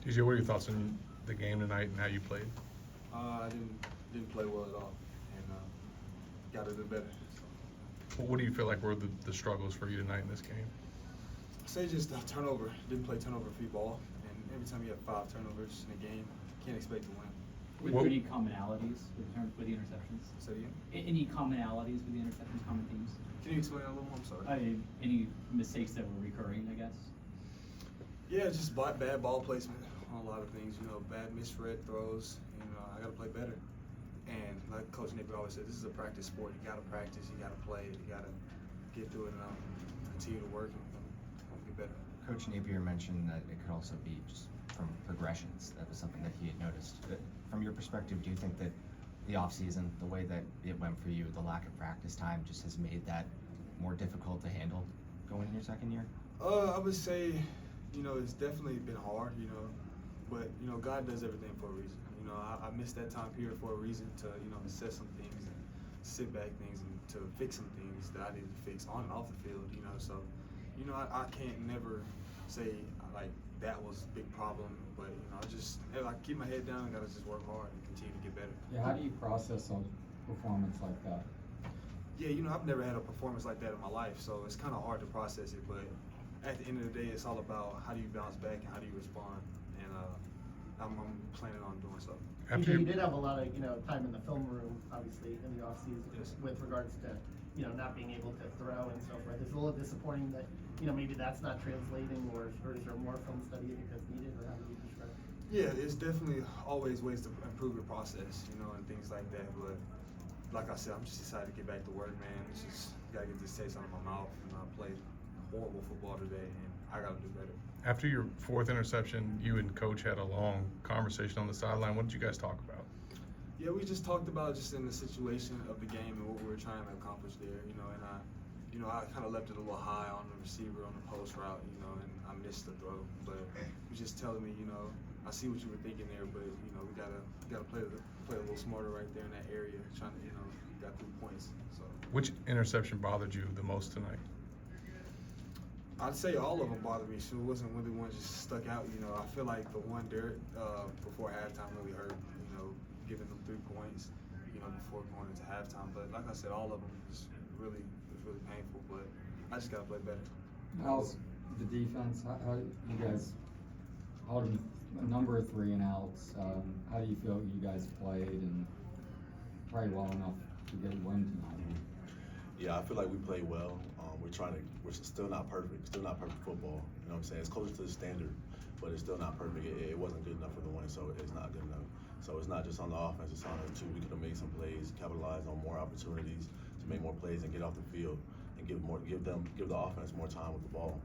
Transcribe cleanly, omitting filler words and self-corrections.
TJ, what are your thoughts on the game tonight and how you played? I didn't play well at all, and got to do better. What do you feel like were the struggles for you tonight in this game? Say just turnover. Didn't play turnover-free ball, and every time you have 5 turnovers in a game, can't expect to win. Were there any commonalities with the interceptions? Say it again. Any commonalities with the interceptions, common themes? Can you explain that a little more? I'm sorry. Any mistakes that were recurring, I guess? Yeah, just bad ball placement on a lot of things. You know, bad misread throws. And I got to play better. And like Coach Napier always said, this is a practice sport. You got to practice. You got to play. You got to get through it and continue to work and get better. Coach Napier mentioned that it could also be just from progressions. That was something that he had noticed. But from your perspective, do you think that the offseason, the way that it went for you, the lack of practice time just has made that more difficult to handle going in your second year? I would say, you know, it's definitely been hard, you know, but, you know, God does everything for a reason. You know, I missed that time period for a reason to, you know, assess some things and sit back things and to fix some things that I needed to fix on and off the field, you know. So, you know, I can't never say, like, that was a big problem, but, you know, I keep my head down and gotta just work hard and continue to get better. Yeah, how do you process a performance like that? Yeah, you know, I've never had a performance like that in my life, so it's kind of hard to process it, but at the end of the day, it's all about how do you bounce back and how do you respond, and I'm planning on doing so. You did have a lot of, you know, time in the film room, obviously, in the offseason, Yes. with regards to, you know, not being able to throw and so forth. It's a little disappointing that, you know, maybe that's not translating, or is there more film study because needed, or how do you describe it? Yeah, it's definitely always ways to improve your process, you know, and things like that, but like I said, I'm just excited to get back to work, man. It's just gotta get this taste out of my mouth. You know, I played horrible football today, and I gotta do better. After your 4th interception, you and Coach had a long conversation on the sideline. What did you guys talk about? Yeah, we just talked about just in the situation of the game and what we were trying to accomplish there, you know, and I kind of left it a little high on the receiver on the post route, you know, and I missed the throw. But he was just telling me, you know, I see what you were thinking there, but you know, we gotta play a little smarter right there in that area, trying to, you know, got 3 points. So Which interception bothered you the most tonight? I'd say all of them bothered me. So it wasn't really one just stuck out. You know, I feel like the one there before halftime really hurt. You know, giving them 3 points, you know, before going into halftime. But like I said, all of them was really painful. But I just gotta play better. How's the defense? How you guys holding a number of 3 and outs? How do you feel you guys played and played well enough to get a win tonight? Yeah, I feel like we played well. We're still not perfect. Still not perfect football. You know what I'm saying? It's closer to the standard, but it's still not perfect. It wasn't good enough for the win, so it's not good enough. So it's not just on the offense, it's on us too. We could have made some plays, capitalized on more opportunities to make more plays and get off the field and give the offense more time with the ball.